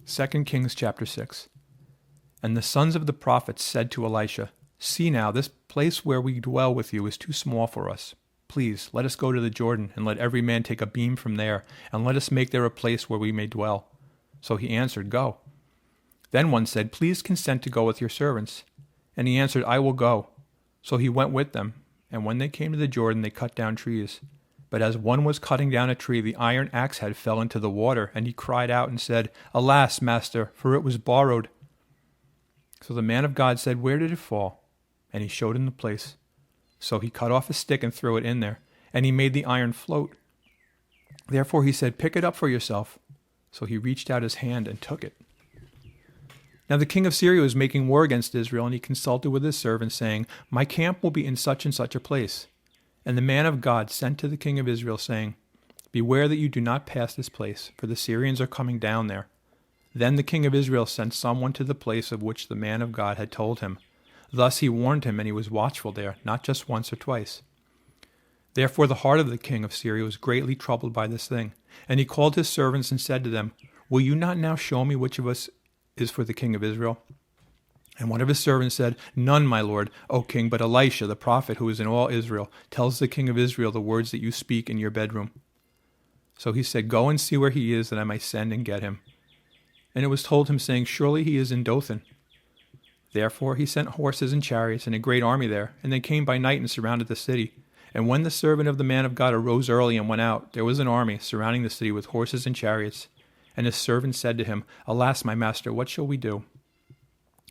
2 Kings chapter 6. And the sons of the prophets said to Elisha, "See now, this place where we dwell with you is too small for us. Please, let us go to the Jordan, and let every man take a beam from there, and let us make there a place where we may dwell." So he answered, "Go." Then one said, "Please consent to go with your servants." And he answered, "I will go." So he went with them, and when they came to the Jordan, they cut down trees. But as one was cutting down a tree, the iron axe head fell into the water, and he cried out and said, "Alas, master, for it was borrowed." So the man of God said, "Where did it fall?" And he showed him the place. So he cut off a stick and threw it in there, and he made the iron float. Therefore he said, "Pick it up for yourself." So he reached out his hand and took it. Now the king of Syria was making war against Israel, and he consulted with his servants, saying, "My camp will be in such and such a place." And the man of God sent to the king of Israel, saying, "Beware that you do not pass this place, for the Syrians are coming down there." Then the king of Israel sent someone to the place of which the man of God had told him. Thus he warned him, and he was watchful there, not just once or twice. Therefore the heart of the king of Syria was greatly troubled by this thing. And he called his servants and said to them, "Will you not now show me which of us is for the king of Israel?" And one of his servants said, "None, my lord, O king, but Elisha, the prophet who is in all Israel, tells the king of Israel the words that you speak in your bedroom." So he said, "Go and see where he is, that I may send and get him." And it was told him, saying, "Surely he is in Dothan." Therefore he sent horses and chariots and a great army there, and they came by night and surrounded the city. And when the servant of the man of God arose early and went out, there was an army surrounding the city with horses and chariots. And his servant said to him, "Alas, my master, what shall we do?"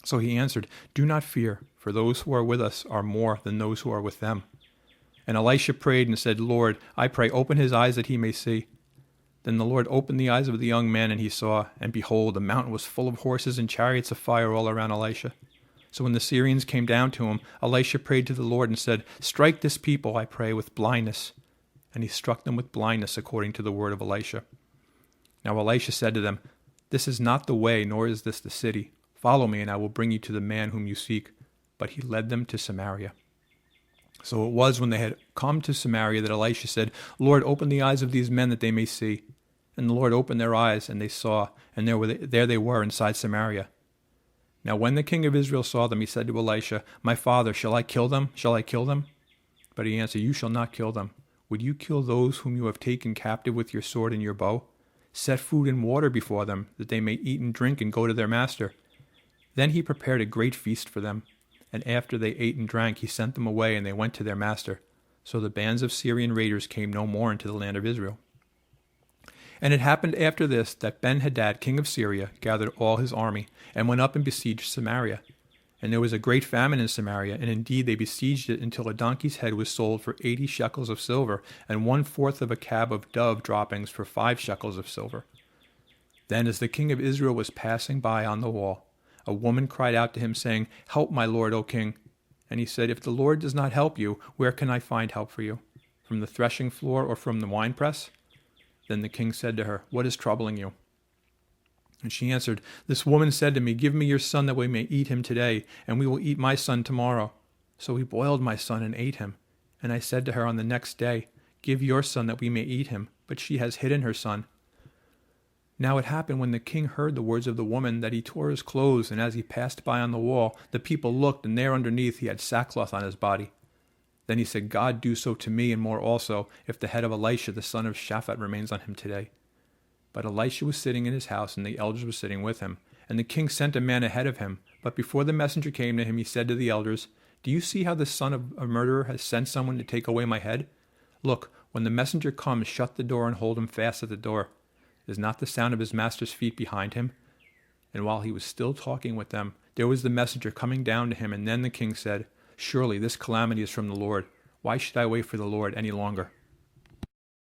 So he answered, "Do not fear, for those who are with us are more than those who are with them." And Elisha prayed and said, "Lord, I pray, open his eyes that he may see." Then the Lord opened the eyes of the young man, and he saw, and behold, the mountain was full of horses and chariots of fire all around Elisha. So when the Syrians came down to him, Elisha prayed to the Lord and said, "Strike this people, I pray, with blindness." And he struck them with blindness according to the word of Elisha. Now Elisha said to them, "This is not the way, nor is this the city. Follow me, and I will bring you to the man whom you seek." But he led them to Samaria. So it was when they had come to Samaria that Elisha said, "Lord, open the eyes of these men that they may see." And the Lord opened their eyes, and they saw, and there they were inside Samaria. Now when the king of Israel saw them, he said to Elisha, "My father, shall I kill them? Shall I kill them?" But he answered, "You shall not kill them. Would you kill those whom you have taken captive with your sword and your bow? Set food and water before them, that they may eat and drink and go to their master." Then he prepared a great feast for them, and after they ate and drank, he sent them away, and they went to their master. So the bands of Syrian raiders came no more into the land of Israel. And it happened after this that Ben-Hadad, king of Syria, gathered all his army, and went up and besieged Samaria. And there was a great famine in Samaria, and indeed they besieged it until a donkey's head was sold for 80 shekels of silver, and 1/4 of a cab of dove droppings for 5 shekels of silver. Then as the king of Israel was passing by on the wall, a woman cried out to him, saying, "Help, my lord, O king." And he said, "If the Lord does not help you, where can I find help for you? From the threshing floor or from the winepress?" Then the king said to her, "What is troubling you?" And she answered, "This woman said to me, 'Give me your son that we may eat him today, and we will eat my son tomorrow.' So we boiled my son and ate him. And I said to her on the next day, 'Give your son that we may eat him.' But she has hidden her son." Now it happened when the king heard the words of the woman that he tore his clothes, and as he passed by on the wall, the people looked, and there underneath he had sackcloth on his body. Then he said, "God do so to me and more also, if the head of Elisha the son of Shaphat remains on him today." But Elisha was sitting in his house, and the elders were sitting with him. And the king sent a man ahead of him. But before the messenger came to him, he said to the elders, "Do you see how the son of a murderer has sent someone to take away my head? Look, when the messenger comes, shut the door and hold him fast at the door. Is not the sound of his master's feet behind him?" And while he was still talking with them, there was the messenger coming down to him. And then the king said, "Surely this calamity is from the Lord. Why should I wait for the Lord any longer?"